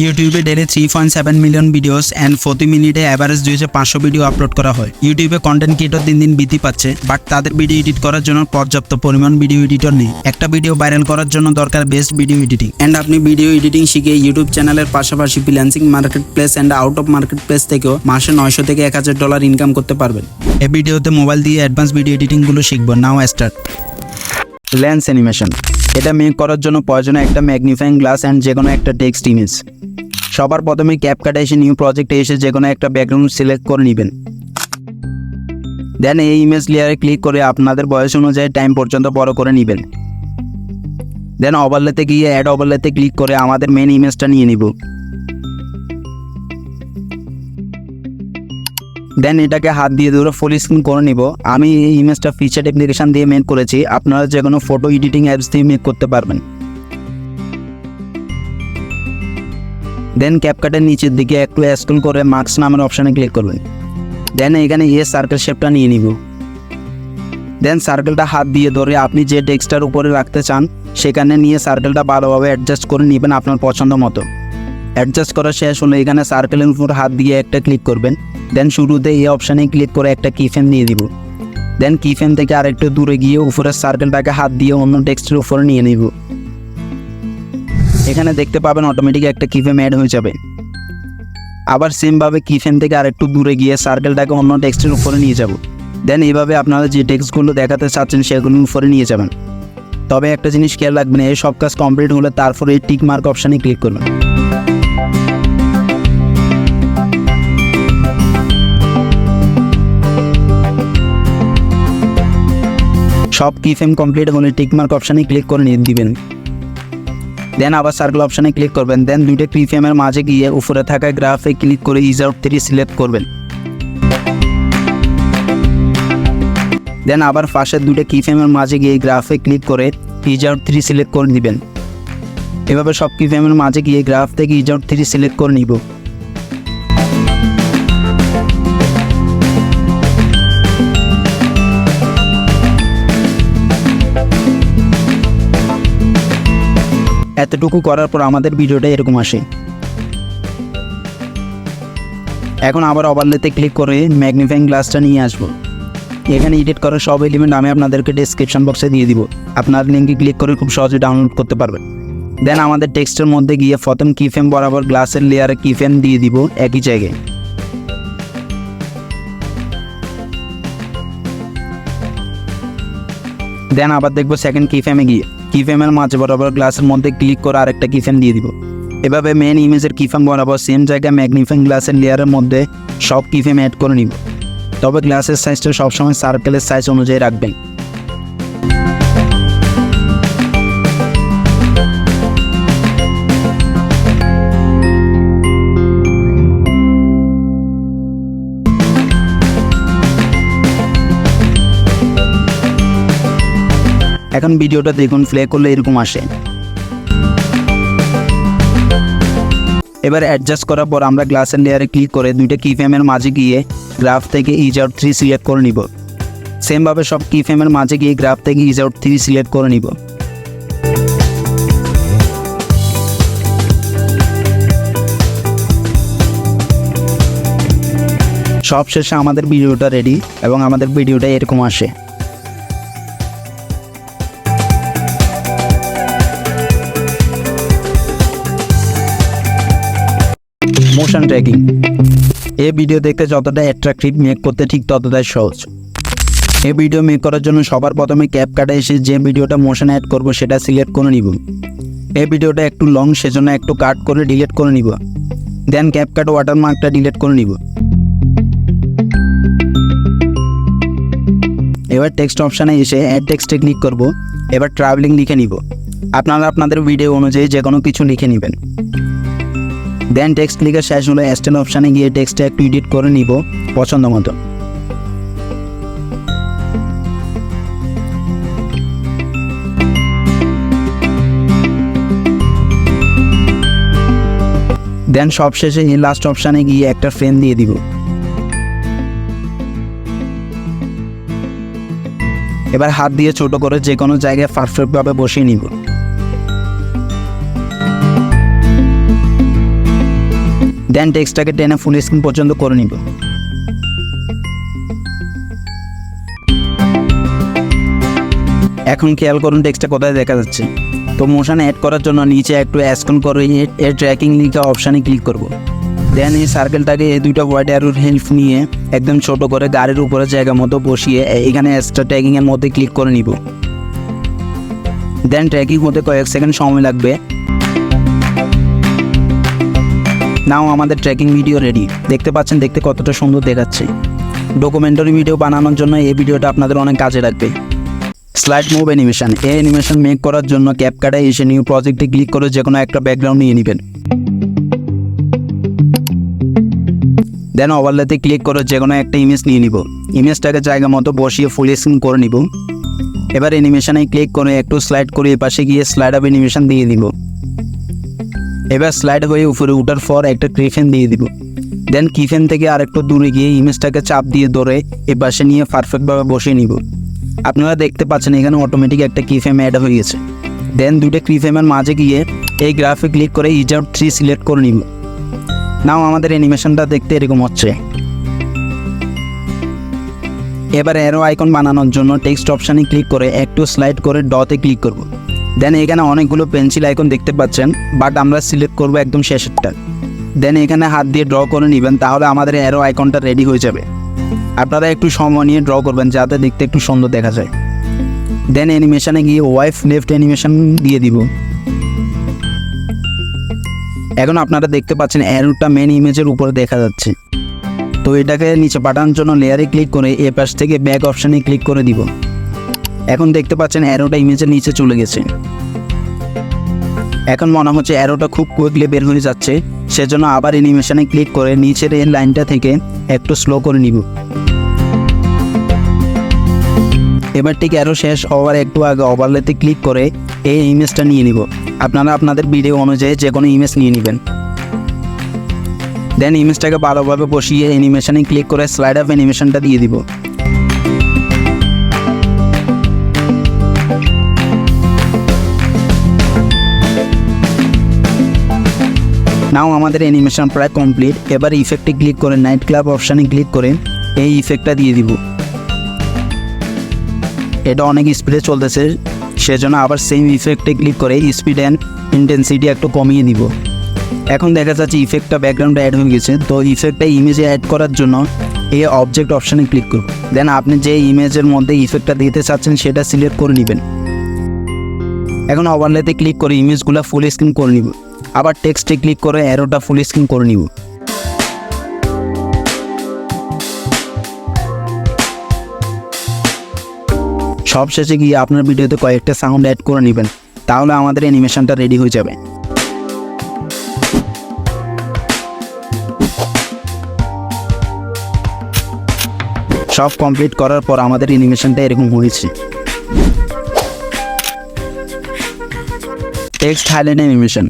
ইউটিউবে daily 3.7 million videos and প্রতি মিনিটে অ্যাভারেজ 2500 ভিডিও আপলোড করা হয়। ইউটিউবে কন্টেন্ট ক্রিয়েটর দিন দিন বৃদ্ধি পাচ্ছে, বাট তাদের ভিডিও এডিট করার জন্য পর্যাপ্ত পরিমাণ ভিডিও এডিটর নেই। একটা ভিডিও ভাইরাল করার জন্য দরকার বেস্ট ভিডিও এডিটিং। অ্যান্ড আপনি ভিডিও এডিটিং শিখে ইউটিউব চ্যানেলের পাশাপাশি freelancing, market place and out of market place থেকেও মাসে 900 থেকে $1000 ইনকাম করতে পারবেন। এই ভিডিওতে মোবাইল দিয়ে অ্যাডভান্স ভিডিও এডিটিংগুলো শিখব। নাও স্টার্ট। লেন্স অ্যানিমেশন, এটা মেক করার জন্য প্রয়োজন একটা ম্যাগনিফাইং গ্লাস অ্যান্ড যে কোনো একটা টেক্সট ইমেজ। সবার প্রথমে ক্যাপকাট এসে নিউ প্রজেক্টে এসে যে কোনো একটা ব্যাকগ্রাউন্ড সিলেক্ট করে নেবেন। দেন এই ইমেজ লেয়ারে ক্লিক করে আপনাদের বয়স অনুযায়ী টাইম পর্যন্ত বড় করে নেবেন। দেন ওভারলেতে গিয়ে অ্যাড ওভারলেতে ক্লিক করে আমাদের মেন ইমেজটা নিয়ে নিব। দেন এটাকে হাত দিয়ে ধরে ফুল স্ক্রিন করে নিব। আমি এই ইমেজটা ফিচার অ্যাপ্লিকেশন দিয়ে মেক করেছি, আপনারা যে কোনো ফটো এডিটিং অ্যাপস দিয়ে মেক করতে পারবেন। দেন ক্যাপকাটের নিচের দিকে একটু স্ক্রল করে মার্কস নামের অপশানে ক্লিক করবেন। দেন এখানে সার্কেল শেপটা নিয়ে নিব। দেন সার্কেলটা হাত দিয়ে ধরে আপনি যে টেক্সটার উপরে রাখতে চান সেখানে নিয়ে সার্কেলটা ভালোভাবে অ্যাডজাস্ট করে নেবেন আপনার পছন্দ মতো। অ্যাডজাস্ট করা শেষ হলে এখানে সার্কেলের উপর হাত দিয়ে একটা ক্লিক করবেন। দেন শুরুতে এই অপশানে ক্লিক করে একটা কিফ্রেম দিয়ে দিব। দেন কিফ্রেম থেকে আরেকটু দূরে গিয়ে উপরের সার্কেলটাকে হাত দিয়ে অন্য টেক্সটের উপরে নিয়ে নিব। এখানে দেখতে পাবেন অটোমেটিক একটা কিফ্রেম অ্যাড হয়ে যাবে। আবার সেমভাবে কিফ্রেম থেকে আরেকটু দূরে গিয়ে সার্কেলটাকে অন্য টেক্সটের উপরে নিয়ে যাব। দেন এইভাবে আপনারা যে টেক্সটগুলো দেখাতে চাচ্ছেন সেগুলোর উপরে নিয়ে যাবেন। তবে একটা জিনিস খেয়াল রাখবেন, এই সব কাজ কমপ্লিট হলে তারপরে এই টিক মার্ক অপশানে ক্লিক করবেন। সব কিফ্রেম কমপ্লিট হলে টিক মার্ক অপশানে ক্লিক করে নিয়ে দিবেন। দেন আবার সার্কেল অপশানে ক্লিক করবেন। দেন দুইটা কিফ্রেমের মাঝে গিয়ে উপরে থাকা গ্রাফে ক্লিক করে ইজ আউট 3 সিলেক্ট করবেন। দেন আবার পাশের দুইটা কিফ্রেমের মাঝে গিয়ে গ্রাফে ক্লিক করে ইজ আউট 3 সিলেক্ট করে দিবেন। এভাবে সব কিফ্রেমের মাঝে গিয়ে গ্রাফ থেকে ইজ আউট 3 সিলেক্ট করে নিব। এতটুকু করার পর আমাদের ভিডিওটা এরকম আসে। এখন আবার ওভারলেতে ক্লিক করে ম্যাগনিফাইং গ্লাসটা নিয়ে আসবো। এখানে এডিট করার সব এলিমেন্ট আমি আপনাদেরকে ডেসক্রিপশন বক্সে দিয়ে দিব, আপনার লিঙ্কে ক্লিক করে খুব সহজে ডাউনলোড করতে পারবেন। দেন আমাদের টেক্সটের মধ্যে গিয়ে প্রথম কিফ্রেম বরাবর গ্লাসের লেয়ারে কিফ্রেম দিয়ে দিব একই জায়গায়। দেন আবার দেখবো সেকেন্ড কিফ্রেমে গিয়ে কিফ্রেমের মাঝে বরাবর গ্লাসের মধ্যে ক্লিক করে আরেকটা কিফ্রেম দিয়ে দিব। এভাবে মেন ইমেজের কিফ্রেম বরাবর সেম জায়গায় ম্যাগনিফাইং গ্লাসের লেয়ারের মধ্যে সব কিফ্রেম অ্যাড করে নিব। তবে গ্লাসের সাইজটা সবসময় সার্কেলের সাইজ অনুযায়ী রাখবেন। এখন ভিডিওটা দেখুন, প্লে করলে এরকম আসে। এবার অ্যাডজাস্ট করার পর আমরা গ্লাসের লেয়ারে ক্লিক করে দুইটা কিফ্রেমের মাঝে গিয়ে গ্রাফ থেকে ইজ আউট 3 সিলেক্ট করে নিব। সেমভাবে সব কিফ্রেমের মাঝে গিয়ে গ্রাফ থেকে ইজ আউট 3 সিলেক্ট করে নিব। সব শেষে আমাদের ভিডিওটা রেডি এবং আমাদের ভিডিওটা এরকম আসে। মোশন ট্র্যাকিং, এই ভিডিও দেখতে যতটা অ্যাট্রাকটিভ, মেক করতে ঠিক ততটাই সহজ। এই ভিডিও মেক করার জন্য সবার প্রথমে ক্যাপকাটে এসে যে ভিডিওটা মোশন অ্যাড করব সেটা সিলেক্ট করে নিব। এই ভিডিওটা একটু লং, সেজন্য একটু কাট করে ডিলিট করে নিব। দেন ক্যাপকাট ওয়াটারমার্কটা ডিলিট করে নিব। এবার টেক্সট অপশানে এসে অ্যাড টেক্সটে ক্লিক করব। এবার ট্রাভেলিং লিখে নিব। আপনারা আপনাদের ভিডিও অনুযায়ী যে কোনো কিছু লিখে নেবেন। দেন টেক্সট লিখে শেষ হলে স্টাইল অপশানে গিয়ে টেক্সটে একটু এডিট করে নিব পছন্দ মতো। দেন সবশেষে এই লাস্ট অপশানে গিয়ে একটা ফ্রেম দিয়ে দিব। এবার হাত দিয়ে ছোট করে যে কোনো জায়গায় পারফেক্টভাবে বসিয়ে নিব। দেন টেক্সটটাকে টেনে ফুল স্ক্রিন পর্যন্ত করে নিব। এখন খেয়াল করুন টেক্সটটা কোথায় দেখা যাচ্ছে। তো মোশন অ্যাড করার জন্য নিচে একটু স্ক্রল করে এর ট্র্যাকিং লিঙ্ক অপশানে ক্লিক করব। দেন এই সার্কেলটাকে এই দুইটা হোয়াইট অ্যারোর হেল্প নিয়ে একদম ছোট করে গাড়ির উপরে জায়গা মতো বসিয়ে এখানে এক্সট্রা ট্র্যাকিংয়ের মধ্যে ক্লিক করে নিব। দেন ট্র্যাকিং হতে কয়েক সেকেন্ড সময় লাগবে। নাও আমাদের ট্র্যাকিং ভিডিও রেডি। দেখতে পাচ্ছেন দেখতে কতটা সুন্দর দেখাচ্ছে। ডকুমেন্টারি ভিডিও বানানোর জন্য এই ভিডিওটা আপনাদের অনেক কাজে লাগবে। Slide move animation. এই অ্যানিমেশন মেক করার জন্য ক্যাপকাটে এসে নিউ প্রজেক্টে ক্লিক করে যে কোনো একটা ব্যাকগ্রাউন্ড নিয়ে নেবেন। দেন ওভারলেতে ক্লিক করে যে কোনো একটা ইমেজ নিয়ে নিব। ইমেজটাকে জায়গা মতো বসিয়ে ফুল স্ক্রিন করে নিব। এবার অ্যানিমেশনে ক্লিক করে একটু স্লাইড করে এপাশে গিয়ে স্লাইড আপ অ্যানিমেশন দিয়ে দিব। এবার স্লাইড হয়ে উপরে ওঠার পর একটা কিফ্রেম দিয়ে দিব। দেন কিফ্রেম থেকে আরেকটু দূরে গিয়ে ইমেজটাকে চাপ দিয়ে ধরে এপাশে নিয়ে পারফেক্টভাবে বসিয়ে নিব। আপনারা দেখতে পাচ্ছেন এখানে অটোমেটিক একটা কিফ্রেম অ্যাড হয়ে গেছে। দেন দুটো কিফ্রেমের মাঝে গিয়ে এই গ্রাফে ক্লিক করে ইজ আউট 3 সিলেক্ট করে নিব। নাও আমাদের অ্যানিমেশনটা দেখতে এরকম হচ্ছে। এবার অ্যারো আইকন বানানোর জন্য টেক্সট অপশানে ক্লিক করে একটু স্লাইড করে ডতে ক্লিক করব। দেন এখানে অনেকগুলো পেন্সিল আইকন দেখতে পাচ্ছেন, বাট আমরা সিলেক্ট করব একদম শেষেরটা। দেন এখানে হাত দিয়ে ড্র করে নেবেন, তাহলে আমাদের অ্যারো আইকনটা রেডি হয়ে যাবে। আপনারা একটু সময় নিয়ে ড্র করবেন যাতে দেখতে একটু সুন্দর দেখা যায়। দেন অ্যানিমেশনে গিয়ে ওয়াইপ লেফট অ্যানিমেশন দিয়ে দিব। এখন আপনারা দেখতে পাচ্ছেন অ্যারোটা মেন ইমেজের উপরে দেখা যাচ্ছে। তো এটাকে নিচে পাঠানোর জন্য লেয়ারে ক্লিক করে এ পাশ থেকে ব্যাক অপশানে ক্লিক করে দিব। এখন দেখতে পাচ্ছেন অ্যারোটা ইমেজের নিচে চলে গেছে। এখন মনে হচ্ছে অ্যারোটা খুব কুইকলি বের হয়ে যাচ্ছে, সেজন্য আবার অ্যানিমেশনে ক্লিক করে নিচের এই লাইনটা থেকে একটু স্লো করে নিব। এবার ঠিক অ্যারো শেষ হওয়ার একটু আগে ওভারলেতে ক্লিক করে এই ইমেজটা নিয়ে নিব। আপনারা আপনাদের ভিডিও অনুযায়ী যে কোনো ইমেজ নিয়ে নেবেন। দেন ইমেজটাকে ভালোভাবে বসিয়ে অ্যানিমেশনে ক্লিক করে স্লাইড আপ অ্যানিমেশনটা দিয়ে দিব। নাও আমাদের অ্যানিমেশন প্রায় কমপ্লিট। এবার ইফেক্টে ক্লিক করে নাইট ক্লাব অপশানে ক্লিক করে এই ইফেক্টটা দিয়ে দিব। এটা অনেক স্পিডে চলতেছে, সেজন্য আবার সেম ইফেক্টে ক্লিক করে স্পিড অ্যান্ড ইন্টেন্সিটি একটু কমিয়ে দিব। এখন দেখা যাচ্ছে ইফেক্টটা ব্যাকগ্রাউন্ডে অ্যাড হয়ে গেছে। তো ইফেক্টটা ইমেজে অ্যাড করার জন্য এই অবজেক্ট অপশানে ক্লিক করুন। দেন আপনি যে ইমেজের মধ্যে ইফেক্টটা দিতে চাচ্ছেন সেটা সিলেক্ট করে নেবেন। এখন ওভারলেতে ক্লিক করে ইমেজগুলো ফুল স্ক্রিন করে নিব। আবার টেক্সটে ক্লিক করে অ্যারোটা ফুল স্ক্রিন করে নিব। সব শেষে গিয়ে আপনার ভিডিওতে কয়েকটা সাউন্ড অ্যাড করে নেবেন, তাহলে আমাদের অ্যানিমেশনটা রেডি হয়ে যাবে। সব কমপ্লিট করার পর আমাদের অ্যানিমেশনটা এরকম হয়েছে। Text highlight animation.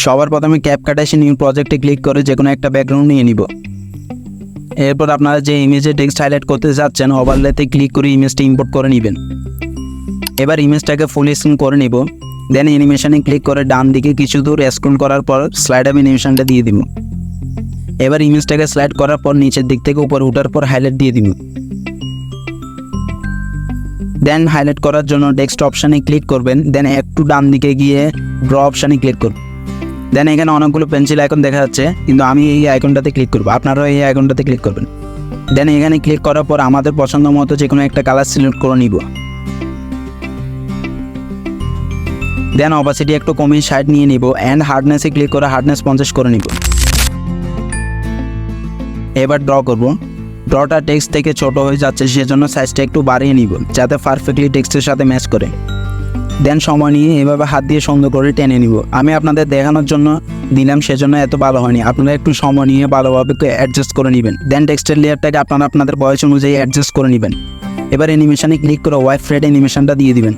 সবার প্রথমে ক্যাপকাট এসে নিউ প্রজেক্টে ক্লিক করে যে কোনো একটা ব্যাকগ্রাউন্ড নিয়ে নিব। এরপর আপনারা যে ইমেজে টেক্সট হাইলাইট করতে যাচ্ছেন ওভারলেতে ক্লিক করে ইমেজটা ইম্পোর্ট করে নেবেন। এবার ইমেজটাকে ফুল স্ক্রিন করে নিব। দেন অ্যানিমেশনে ক্লিক করে ডান দিকে কিছু দূর স্ক্রল করার পর স্লাইড আপ অ্যানিমেশনটা দিয়ে দিব। এবার ইমেজটাকে স্লাইড করার পর নিচের দিক থেকে উপরে ওঠার পর হাইলাইট দিয়ে দিব। দেন হাইলাইট করার জন্য টেক্সট অপশানে ক্লিক করবেন। দেন একটু ডান দিকে গিয়ে ড্র অপশানে ক্লিক করবেন। দেন এখানে অনেকগুলো পেন্সিল আইকন দেখা যাচ্ছে, কিন্তু আমি এই আইকনটাতে ক্লিক করব, আপনারাও এই আইকনটাতে ক্লিক করবেন। দেন এখানে ক্লিক করার পর আমাদের পছন্দ মতো যে কোনো একটা কালার সিলেক্ট করে নিব। দেন অপাসিটি একটু কমিয়ে 60 নিয়ে নিব অ্যান্ড হার্ডনেসে ক্লিক করে হার্ডনেস 50 করে নিব। এবার ড্র করব। ড্রটা টেক্সট থেকে ছোট হয়ে যাচ্ছে, সেজন্য সাইজটা একটু বাড়িয়ে নিব যাতে পারফেক্টলি টেক্সটের সাথে ম্যাচ করে। দেন সময় নিয়ে এভাবে হাত দিয়ে সুন্দর করে টেনে নিব। আমি আপনাদের দেখানোর জন্য দিলাম, সেজন্য এত ভালো হয়নি। আপনারা একটু সময় নিয়ে ভালোভাবে অ্যাডজাস্ট করে নেবেন। দেন টেক্সটের লেয়ারটাকে আপনারা আপনাদের বয়স অনুযায়ী অ্যাডজাস্ট করে নেবেন। এবার অ্যানিমেশনে ক্লিক করে ওয়াইপ ফ্রেড অ্যানিমেশনটা দিয়ে দিবেন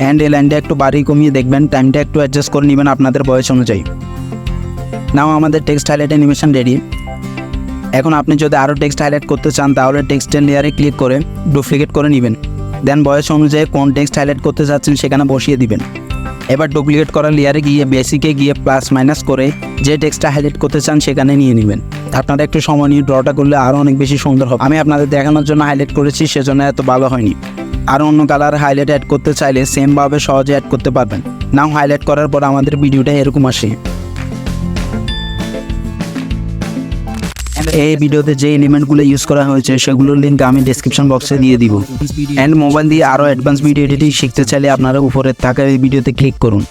অ্যান্ড এই লাইনটা একটু বাড়িয়ে কমিয়ে দেখবেন, টাইমটা একটু অ্যাডজাস্ট করে নেবেন আপনাদের বয়স অনুযায়ী। নাও আমাদের টেক্সট হাইলাইট অ্যানিমেশন রেডি। এখন আপনি যদি আরও টেক্সট হাইলাইট করতে চান তাহলে টেক্সটের লেয়ারে ক্লিক করে ডুপ্লিকেট করে নেবেন। দেন বয়স অনুযায়ী কোন টেক্সট হাইলাইট করতে চাচ্ছেন সেখানে বসিয়ে দিবেন। এবার ডুপ্লিকেট করা লেয়ারে গিয়ে বেসিকে গিয়ে প্লাস মাইনাস করে যে টেক্সটটা হাইলাইট করতে চান সেখানে নিয়ে নেবেন। আপনারা একটু সময় নিয়ে ড্রটা করলে আরও অনেক বেশি সুন্দর হবে। আমি আপনাদের দেখানোর জন্য হাইলাইট করেছি, সেজন্য এত ভালো হয়নি। আর অন্য কালার হাইলাইট অ্যাড করতে চাইলে সেমভাবে সহজে অ্যাড করতে পারবেন। নাও হাইলাইট করার পর আমাদের ভিডিওটা এরকম আসে। এই ভিডিওতে যে এলিমেন্টগুলো ইউজ করা হয়েছে সেগুলোর লিঙ্ক আমি ডেসক্রিপশন বক্সে দিয়ে দিব। অ্যান্ড মোবাইল দিয়ে আরও অ্যাডভান্স ভিডিও এডিটিং শিখতে চাইলে আপনারা উপরে থাকা এই ভিডিওতে ক্লিক করুন।